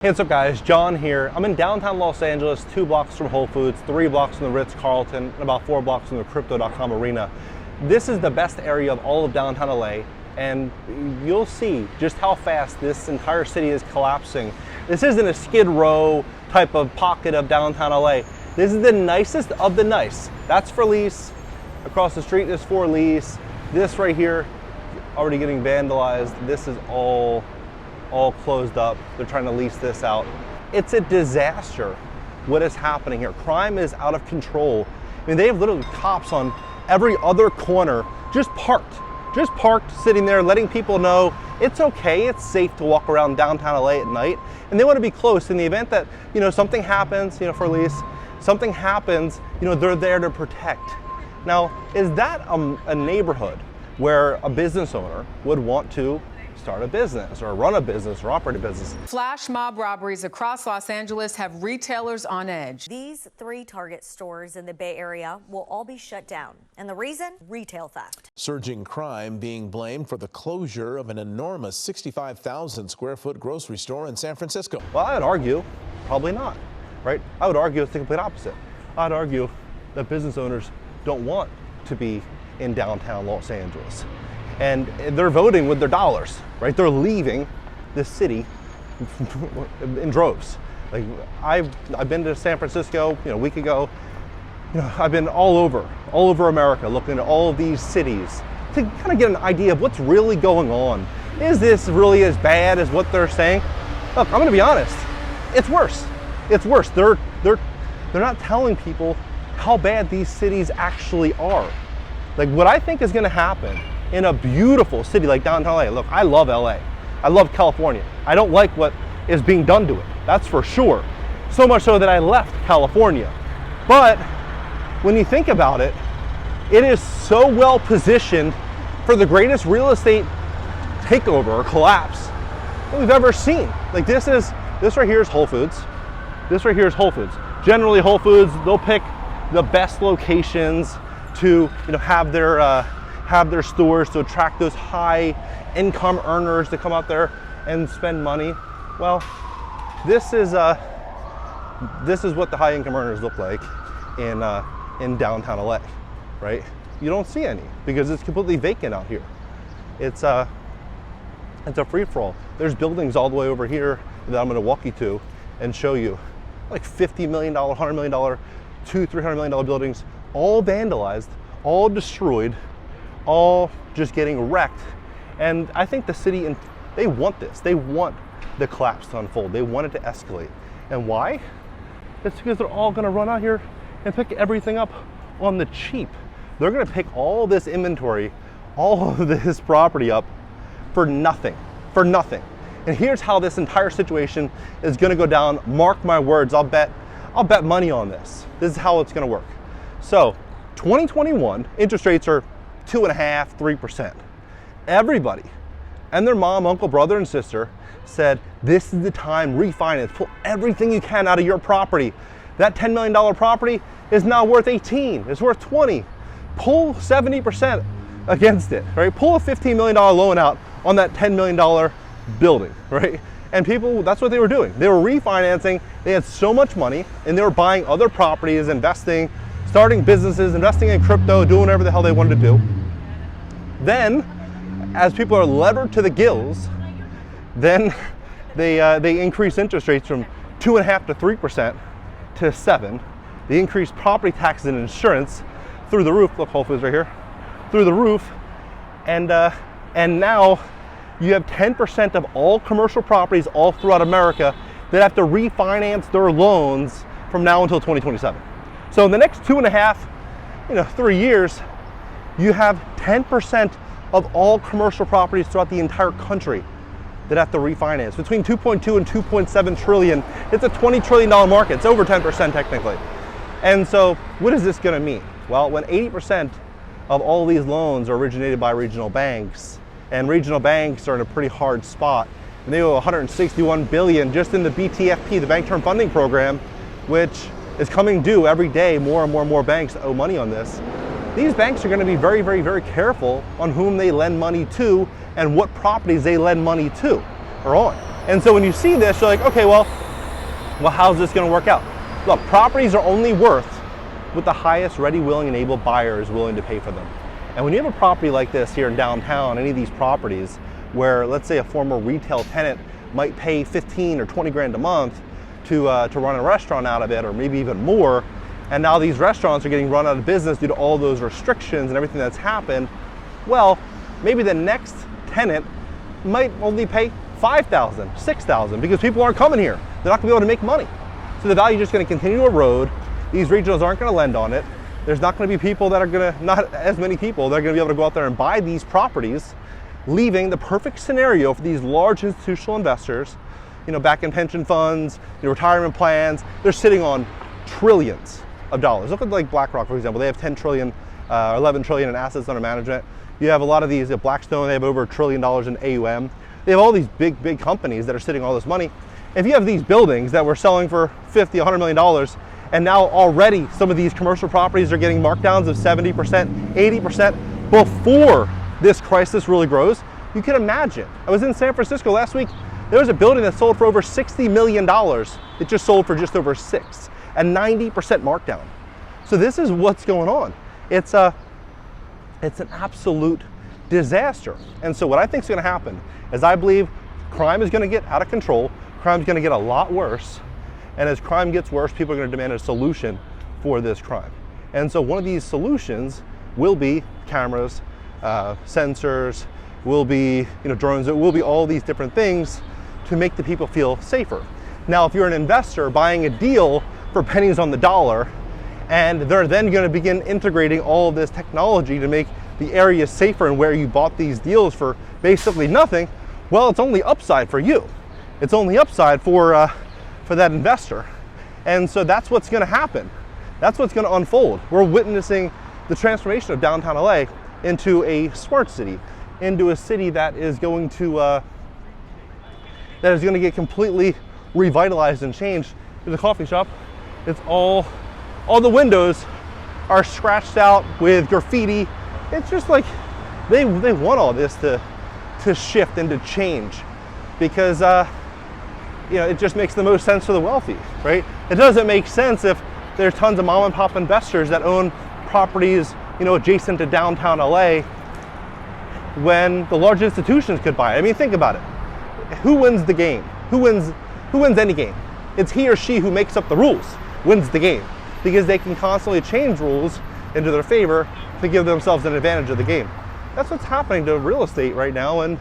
Hey, what's up guys, John here. I'm in downtown Los Angeles, 2 blocks from Whole Foods, 3 blocks from the Ritz-Carlton, and about 4 blocks from the Crypto.com arena. This is the best area of all of downtown LA, and you'll see just how fast this entire city is collapsing. This isn't a Skid Row type of pocket of downtown LA. This is the nicest of the nice. That's for lease. Across the street is for lease. This right here, already getting vandalized. This is all closed up. They're trying to lease this out. It's a disaster what is happening here. Crime is out of control. I mean, they have literally cops on every other corner, just parked, sitting there, letting people know it's okay, it's safe to walk around downtown LA at night. And they want to be close in the event that, something happens, for lease, something happens, they're there to protect. Now, is that a neighborhood where a business owner would want to start a business or run a business or operate a business? Flash mob robberies across Los Angeles have retailers on edge. These 3 Target stores in the Bay Area will all be shut down. And the reason? Retail theft. Surging crime being blamed for the closure of an enormous 65,000 square foot grocery store in San Francisco. Well, I would argue probably not, right? I would argue it's the complete opposite. I'd argue that business owners don't want to be in downtown Los Angeles. And they're voting with their dollars, right? They're leaving the city in droves. Like I've been to San Francisco, a week ago. I've been all over America, looking at all of these cities to kind of get an idea of what's really going on. Is this really as bad as what they're saying? Look, I'm going to be honest. It's worse. It's worse. They're not telling people how bad these cities actually are. Like what I think is going to happen in a beautiful city like downtown LA. Look, I love LA. I love California. I don't like what is being done to it. That's for sure. So much so that I left California. But when you think about it, it is so well positioned for the greatest real estate takeover or collapse that we've ever seen. Like this right here is Whole Foods. This right here is Whole Foods. Generally Whole Foods, they'll pick the best locations to have their stores to attract those high income earners to come out there and spend money. Well, this is what the high income earners look like in downtown LA, right? You don't see any because it's completely vacant out here. It's a free-for-all. There's buildings all the way over here that I'm going to walk you to and show you, like $50 million, $100 million, $200-300 million buildings, all vandalized, all destroyed, all just getting wrecked. And I think the city, they want this. They want the collapse to unfold. They want it to escalate. And why? It's because they're all going to run out here and pick everything up on the cheap. They're going to pick all this inventory, all of this property up for nothing, And here's how this entire situation is going to go down. Mark my words. I'll bet money on this. This is how it's going to work. So 2021 interest rates are 2.5%, 3%. Everybody and their mom, uncle, brother, and sister said, this is the time, refinance, pull everything you can out of your property. That $10 million property is now worth 18, it's worth 20. Pull 70% against it, right? Pull a $15 million loan out on that $10 million building, right? And people, that's what they were doing. They were refinancing, they had so much money, and they were buying other properties, investing, starting businesses, investing in crypto, doing whatever the hell they wanted to do. Then, as people are levered to the gills, then they increase interest rates from 2.5% to 3% to 7%. They increase property taxes and insurance through the roof. Look, Whole Foods right here, through the roof. And now you have 10% of all commercial properties all throughout America that have to refinance their loans from now until 2027. So in the next 2.5, 3 years, you have 10% of all commercial properties throughout the entire country that have to refinance. Between 2.2 and 2.7 trillion, it's a $20 trillion market. It's over 10% technically. And so what is this gonna mean? Well, when 80% of all these loans are originated by regional banks, and regional banks are in a pretty hard spot, and they owe 161 billion just in the BTFP, the Bank Term Funding Program, which is coming due every day. More and more banks owe money on this. These banks are going to be very, very, very careful on whom they lend money to and what properties they lend money to or on. And so when you see this, you're like, okay, well, how's this going to work out? Look, properties are only worth what the highest ready, willing, and able buyer is willing to pay for them. And when you have a property like this here in downtown, any of these properties where, let's say, a former retail tenant might pay 15 or 20 grand a month to run a restaurant out of it, or maybe even more, and now these restaurants are getting run out of business due to all those restrictions and everything that's happened, well, maybe the next tenant might only pay $5,000, $6,000 because people aren't coming here. They're not gonna be able to make money. So the value is just gonna continue to erode. These regionals aren't gonna lend on it. There's not gonna be people that are not as many people that are gonna be able to go out there and buy these properties, leaving the perfect scenario for these large institutional investors, back in pension funds, retirement plans. They're sitting on trillions of dollars. Look at like BlackRock, for example. They have 10 trillion, 11 trillion in assets under management. You have a lot of these, Blackstone, they have over $1 trillion in AUM. They have all these big companies that are sitting all this money. If you have these buildings that were selling for $50, $100 million, and now already some of these commercial properties are getting markdowns of 70%, 80% before this crisis really grows, you can imagine. I was in San Francisco last week. There was a building that sold for over $60 million. It just sold for just over $6, a 90% markdown. So this is what's going on. It's an absolute disaster. And so what I think is going to happen is I believe crime is going to get out of control. Crime is going to get a lot worse. And as crime gets worse, people are going to demand a solution for this crime. And so one of these solutions will be cameras, sensors, will be drones. It will be all these different things to make the people feel safer. Now, if you're an investor buying a deal for pennies on the dollar, and they're then going to begin integrating all of this technology to make the area safer and where you bought these deals for basically nothing, well, it's only upside for you. It's only upside for that investor. And so that's what's going to happen. That's what's going to unfold. We're witnessing the transformation of downtown LA into a smart city, into a city that is going to get completely revitalized and changed. There's a coffee shop. It's all the windows are scratched out with graffiti. It's just like they want all this to shift and to change because it just makes the most sense for the wealthy, right? It doesn't make sense if there's tons of mom and pop investors that own properties, adjacent to downtown LA when the large institutions could buy it. I mean, think about it. Who wins the game? Who wins any game? It's he or she who makes up the rules wins the game because they can constantly change rules into their favor to give themselves an advantage of the game. That's what's happening to real estate right now in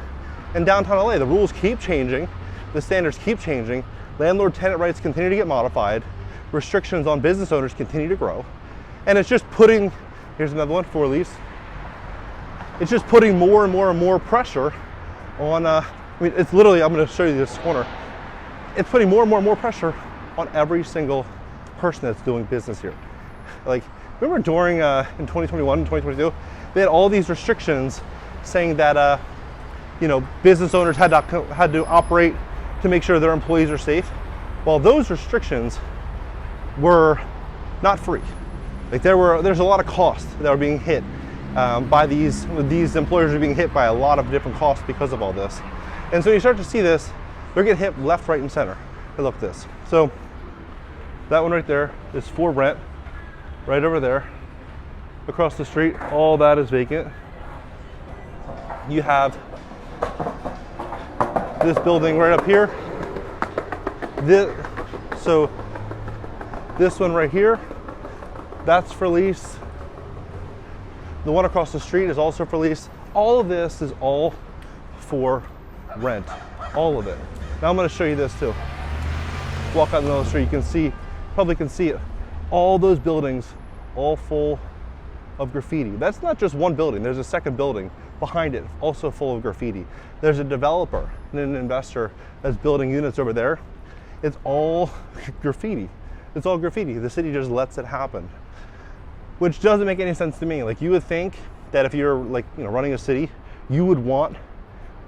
downtown LA. The rules keep changing. The standards keep changing. Landlord-tenant rights continue to get modified. Restrictions on business owners continue to grow. And it's just putting, here's another one for lease. It's just putting more and more and more pressure on, it's literally, I'm going to show you this corner. It's putting more and more and more pressure on every single person that's doing business here. Like, remember during, in 2021 and 2022, they had all these restrictions saying that, business owners had to operate to make sure their employees are safe. Well, those restrictions were not free. Like there's a lot of costs that are being hit by these employers are being hit by a lot of different costs because of all this. And so you start to see this, they're getting hit left, right, and center. Hey, look at this. So that one right there is for rent. Right over there, across the street, all that is vacant. You have this building right up here. So this one right here, that's for lease. The one across the street is also for lease. All of this is all for rent, all of it. Now I'm going to show you this too. Walk out in the middle of the street, you can see, probably can see it. All those buildings, all full of graffiti. That's not just one building. There's a second building behind it, also full of graffiti. There's a developer and an investor that's building units over there. It's all graffiti. It's all graffiti. The city just lets it happen, which doesn't make any sense to me. Like, you would think that if you're running a city, you would want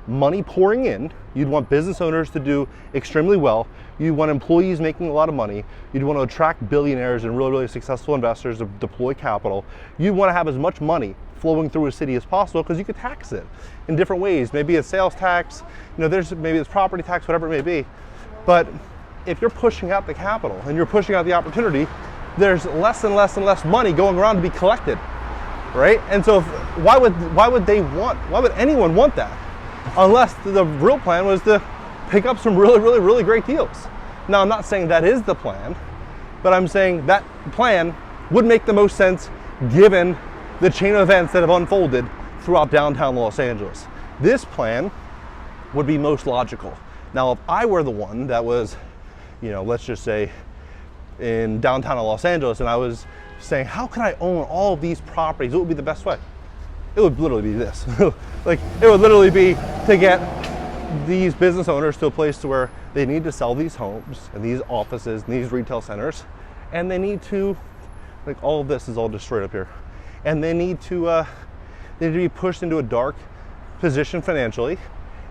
money pouring in. You'd want business owners to do extremely well. You'd want employees making a lot of money. You'd want to attract billionaires and really, really successful investors to deploy capital. You want to have as much money flowing through a city as possible, because you could tax it in different ways. Maybe it's sales tax, maybe it's property tax, whatever it may be. But if you're pushing out the capital and you're pushing out the opportunity, there's less and less and less money going around to be collected, right? And so why would anyone want that? Unless the real plan was to pick up some really, really, really great deals. Now, I'm not saying that is the plan, but I'm saying that plan would make the most sense given the chain of events that have unfolded throughout downtown Los Angeles. This plan would be most logical. Now, if I were the one that was, let's just say in downtown Los Angeles, and I was saying, how can I own all of these properties? What would be the best way? It would literally be this. Like, it would literally be to get these business owners to a place to where they need to sell these homes and these offices and these retail centers, and they need to, like, all of this is all destroyed up here, and they need to be pushed into a dark position financially,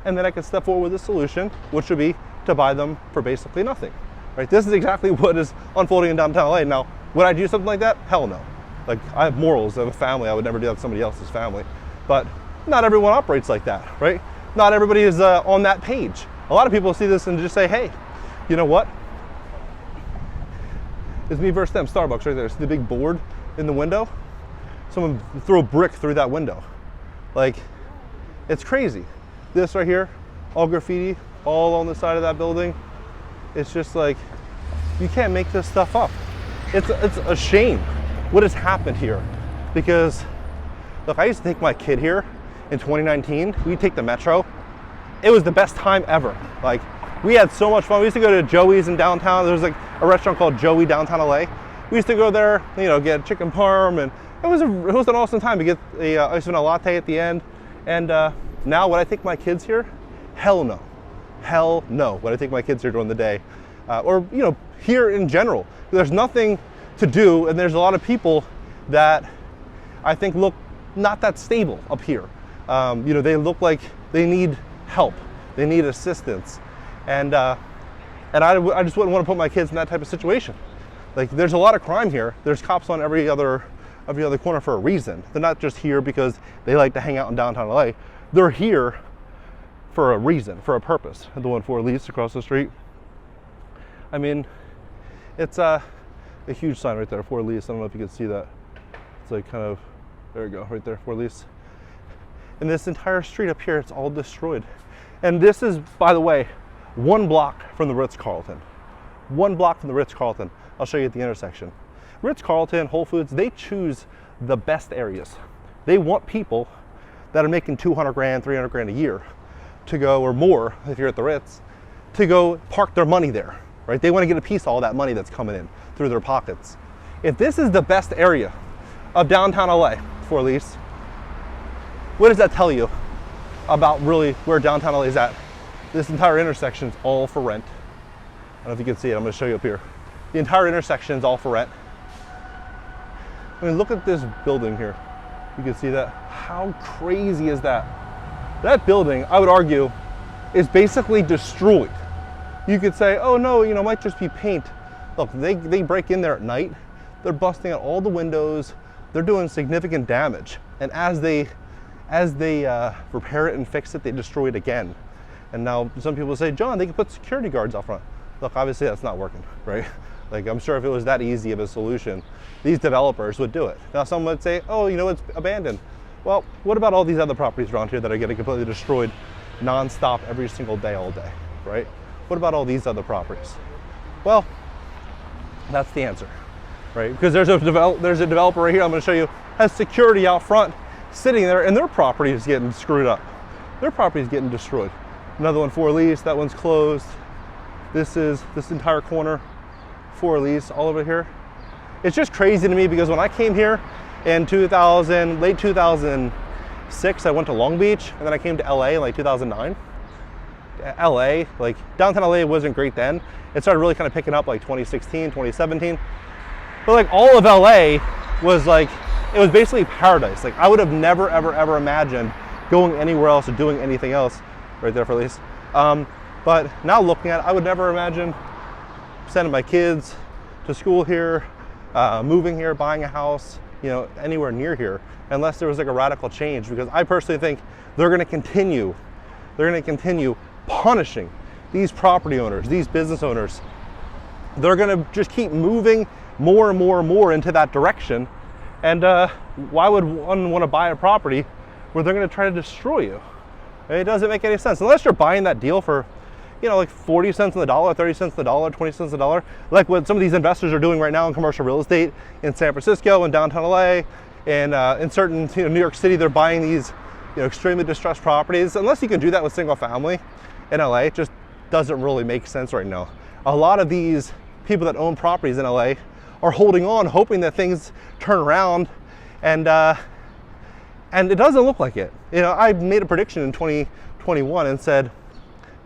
and then I could step forward with a solution, which would be to buy them for basically nothing, right? This is exactly what is unfolding in downtown LA. Now, would I do something like that? Hell no. Like, I have morals, I have a family, I would never do that to somebody else's family. But not everyone operates like that, right? Not everybody is on that page. A lot of people see this and just say, hey, you know what? It's me versus them, Starbucks right there. See the big board in the window? Someone threw a brick through that window. Like, it's crazy. This right here, all graffiti, all on the side of that building. It's just like, you can't make this stuff up. It's a shame what has happened here. Because, look, I used to take my kid here in 2019. We'd take the metro. It was the best time ever. Like, we had so much fun. We used to go to Joey's in downtown. There was like a restaurant called Joey downtown LA. We used to go there, get chicken parm, and it was an awesome time to get a ice vanilla latte at the end. And now, would I take my kids here? Hell no. Hell no. Would I take my kids here during the day? Or here in general. There's nothing to do, and there's a lot of people that I think look not that stable up here. They look like they need help. They need assistance. And I just wouldn't want to put my kids in that type of situation. Like, there's a lot of crime here. There's cops on every other corner for a reason. They're not just here because they like to hang out in downtown LA. They're here for a reason, for a purpose. The one for Elise across the street. I mean, it's a huge sign right there, for Elise. I don't know if you can see that. It's like kind of, there you go, right there, for Elise. And this entire street up here, it's all destroyed. And this is, by the way, 1 block from the Ritz-Carlton. 1 block from the Ritz-Carlton. I'll show you at the intersection. Ritz-Carlton, Whole Foods, they choose the best areas. They want people that are making 200 grand, 300 grand a year to go, or more if you're at the Ritz, to go park their money there, right? They want to get a piece of all that money that's coming in through their pockets. If this is the best area of downtown LA for Elise, what does that tell you about really where downtown LA is at? This entire intersection is all for rent. I don't know if you can see it, I'm going to show you up here. The entire intersection is all for rent. I mean, look at this building here. You can see that. How crazy is that? That building, I would argue, is basically destroyed. You could say, oh no, it might just be paint. Look, they break in there at night. They're busting out all the windows. They're doing significant damage. And as they repair it and fix it, they destroy it again. And now some people say, John, they can put security guards out front. Look, obviously that's not working, right? Like, I'm sure if it was that easy of a solution, these developers would do it. Now some would say, oh, it's abandoned. Well, what about all these other properties around here that are getting completely destroyed nonstop every single day, all day, right? What about all these other properties? Well, that's the answer, right? Because there's a developer right here, I'm gonna show you, has security out front sitting there, and their property is getting screwed up. Their property is getting destroyed. Another one for lease, that one's closed. This entire corner for lease all over here. It's just crazy to me because when I came here in late 2006, I went to Long Beach, and then I came to LA in like 2009. LA, like downtown LA wasn't great then. It started really kind of picking up like 2016, 2017. But like all of LA was like, it was basically paradise. Like I would have never, ever, ever imagined going anywhere else or doing anything else, right there for lease. But now looking at it, I would never imagine sending my kids to school here, moving here, buying a house, anywhere near here unless there was like a radical change, because I personally think they're going to continue punishing these property owners, these business owners. They're going to just keep moving more and more and more into that direction. And why would one want to buy a property where they're going to try to destroy you? It doesn't make any sense unless you're buying that deal for like 40 cents on the dollar, 30 cents on the dollar, 20 cents on the dollar, like what some of these investors are doing right now in commercial real estate in San Francisco and downtown LA, and in certain New York City. They're buying these extremely distressed properties. Unless you can do that with single family in LA, it just doesn't really make sense right now. A lot of these people that own properties in LA are holding on, hoping that things turn around, and it doesn't look like it. I made a prediction in 2021 and said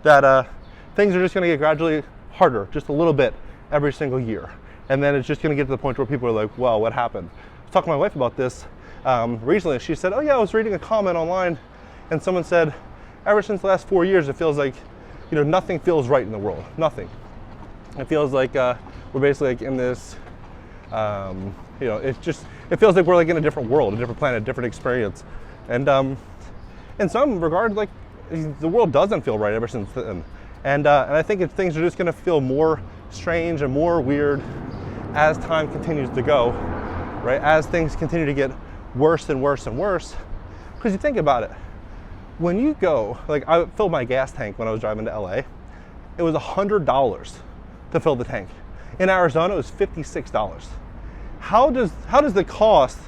that things are just going to get gradually harder, just a little bit every single year, and then it's just going to get to the point where people are like, "Wow, what happened?" I was talking to my wife about this recently. She said, "Oh yeah, I was reading a comment online, and someone said, ever since the last 4 years, it feels like, nothing feels right in the world. Nothing. It feels like we're basically like in this." It feels like we're like in a different world, a different planet, a different experience. And in some regard, like the world doesn't feel right ever since then. And I think things are just going to feel more strange and more weird as time continues to go, right? As things continue to get worse and worse and worse. Because you think about it, when you go, like I filled my gas tank when I was driving to LA, it was $100 to fill the tank. In Arizona, it was $56. How does the cost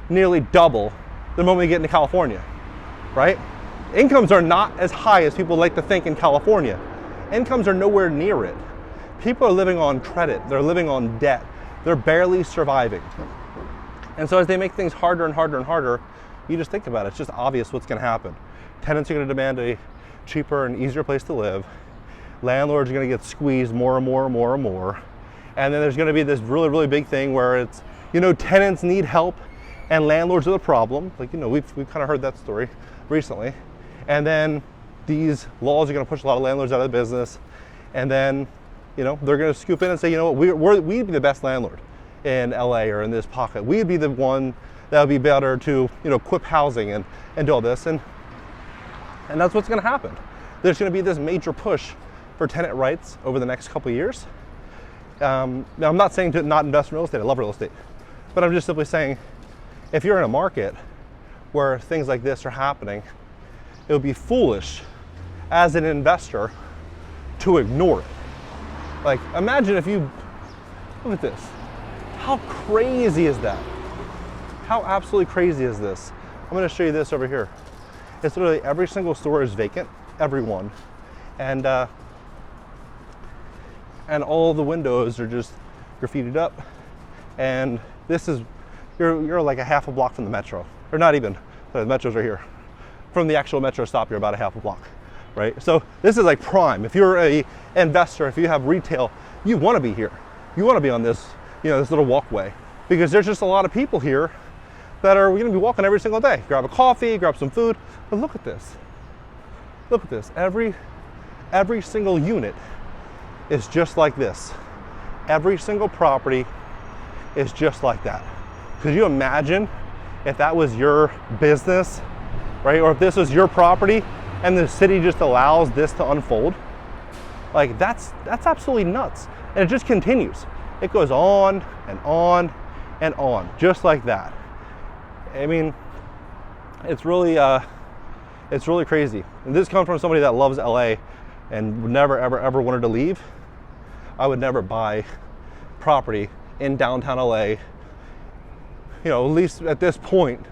nearly double the moment we get into California, right? Incomes are not as high as people like to think in California. Incomes are nowhere near it. People are living on credit. They're living on debt. They're barely surviving. And so as they make things harder and harder and harder, you just think about it. It's just obvious what's going to happen. Tenants are going to demand a cheaper and easier place to live. Landlords are going to get squeezed more and more and more and more. And then there's going to be this really, really big thing where it's, tenants need help and landlords are the problem. Like, we've kind of heard that story recently. And then these laws are going to push a lot of landlords out of the business. And then, they're going to scoop in and say, we'd be the best landlord in LA or in this pocket. We'd be the one that would be better to, equip housing and do all this. And that's what's going to happen. There's going to be this major push for tenant rights over the next couple of years. Now, I'm not saying to not invest in real estate. I love real estate. But I'm just simply saying, if you're in a market where things like this are happening, it would be foolish as an investor to ignore it. Like, imagine if you, look at this. How crazy is that? How absolutely crazy is this? I'm going to show you this over here. It's literally every single store is vacant, every one. And all the windows are just graffitied up. And this is, you're like a half a block from the metro. Or not even, the metro's right here. From the actual metro stop, you're about a half a block, right? So this is like prime. If you're a investor, if you have retail, you want to be here. You want to be on this, this little walkway, because there's just a lot of people here that are going to be walking every single day. Grab a coffee, grab some food. But look at this. Look at this. Every single unit is just like this. Every single property is just like that. Could you imagine if that was your business, right? Or if this was your property and the city just allows this to unfold? Like, that's absolutely nuts. And it just continues. It goes on and on and on, just like that. I mean, it's really crazy. And this comes from somebody that loves LA and never, ever wanted to leave. I would never buy property in downtown LA, at least at this point,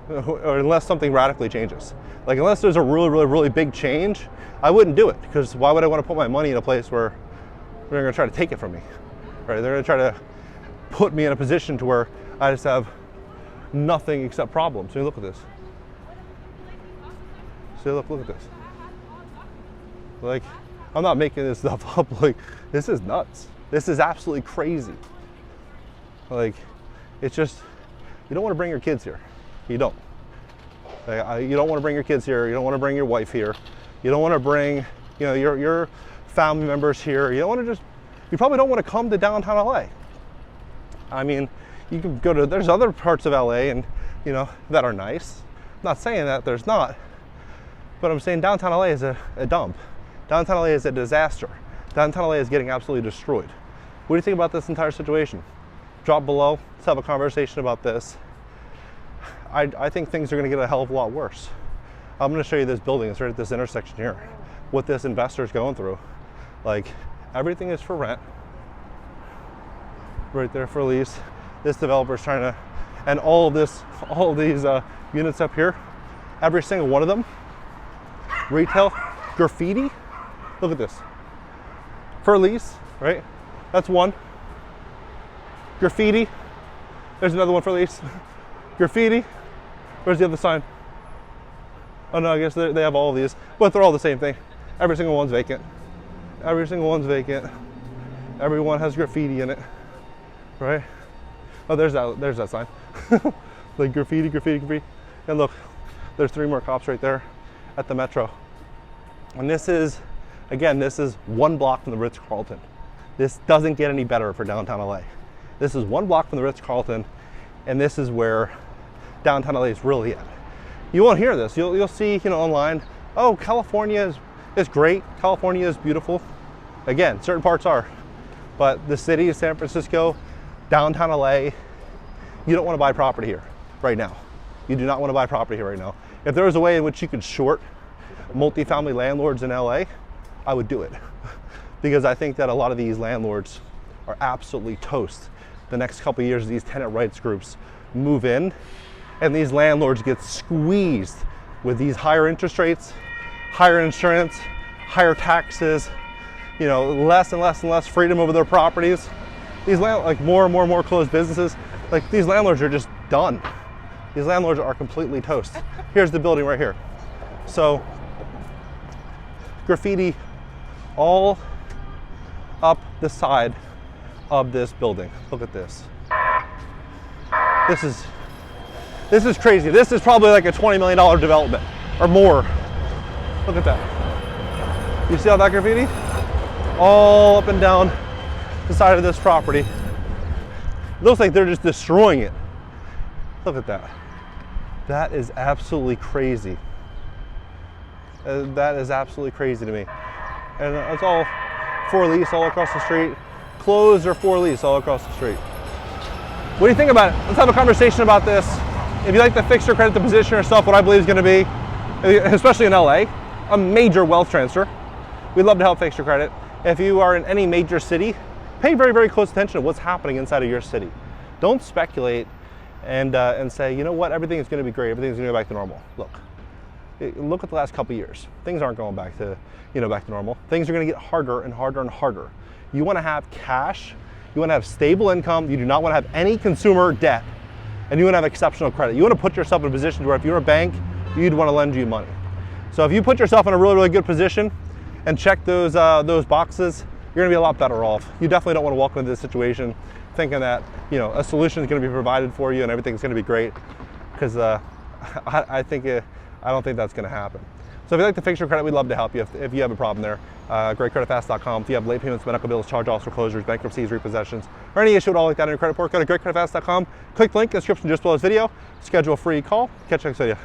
or unless something radically changes. Like, unless there's a really big change, I wouldn't do it, because why would I want to put my money in a place where they're going to try to take it from me, right? They're going to try to put me in a position to where I just have nothing except problems. I mean, look at this. See, look at this. Like, I'm not making this stuff up. Like, this is nuts. This is absolutely crazy. Like, it's just, you don't want to bring your kids here. You don't. Like, you don't want to bring your kids here. You don't want to bring your wife here. You don't want to bring, your family members here. You don't want to you probably don't want to come to downtown LA. I mean, You can go to, there's other parts of LA and, you know, that are nice. I'm not saying that there's not, but I'm saying downtown LA is a dump. Downtown LA is a disaster. Downtown LA is getting absolutely destroyed. What do you think about this entire situation? Drop below, let's have a conversation about this. I think things are gonna get a hell of a lot worse. I'm gonna show you this building, it's right at this intersection here. What this investor's going through. Like, everything is for rent. Right there for lease. This developer's trying to, and all of these units up here, every single one of them, retail, graffiti, look at this. For lease, right? That's one. Graffiti, there's another one for lease. Graffiti, where's the other sign? Oh no, I guess they have all of these, but they're all the same thing. Every single one's vacant. Every single one's vacant. Everyone has graffiti in it, right? Oh, there's that sign. Like graffiti, graffiti, graffiti. And look, there's 3 more cops right there at the Metro. And this is, again, this is 1 block from the Ritz-Carlton. This doesn't get any better for downtown LA. This is 1 block from the Ritz-Carlton, and this is where downtown LA is really at. You won't hear this. You'll see, you know, online, oh, California is great. California is beautiful. Again, certain parts are. But the city of San Francisco, downtown LA, you don't want to buy property here right now. You do not want to buy property here right now. If there was a way in which you could short multifamily landlords in LA, I would do it. Because I think that a lot of these landlords are absolutely toast. The next couple of years, these tenant rights groups move in, and these landlords get squeezed with these higher interest rates, higher insurance, higher taxes, you know, less and less and less freedom over their properties. These like more and more closed businesses, like these landlords are just done. These landlords are completely toast. Here's the building right here. So graffiti all up the side of this building. Look at this. This is crazy. This is probably like a $20 million development or more. Look at that. You see all that graffiti? All up and down the side of this property. It looks like they're just destroying it. Look at that. That is absolutely crazy. That is absolutely crazy to me. And it's all for lease all across the street. Closed or for lease all across the street. What do you think about it? Let's have a conversation about this. If you like to fix your credit, the position yourself, what I believe is going to be, especially in LA, a major wealth transfer. We'd love to help fix your credit. If you are in any major city, pay very close attention to what's happening inside of your city. Don't speculate and say, you know what, everything is going to be great, everything's going to go back to normal. Look at the last couple of years. Things aren't going back to, back to normal. Things are going to get harder and harder and harder. You want to have cash, you want to have stable income, you do not want to have any consumer debt, and you want to have exceptional credit. You want to put yourself in a position where if you're a bank, you'd want to lend you money. So if you put yourself in a really good position and check those boxes, you're going to be a lot better off. You definitely don't want to walk into this situation thinking that a solution is going to be provided for you and everything's going to be great, because I don't think that's going to happen. So if you'd like to fix your credit, we'd love to help you if you have a problem there. GreatCreditFast.com. If you have late payments, medical bills, charge-offs, foreclosures, bankruptcies, repossessions, or any issue at all like that in your credit report, go to GreatCreditFast.com. Click the link in the description just below this video. Schedule a free call. Catch you next video.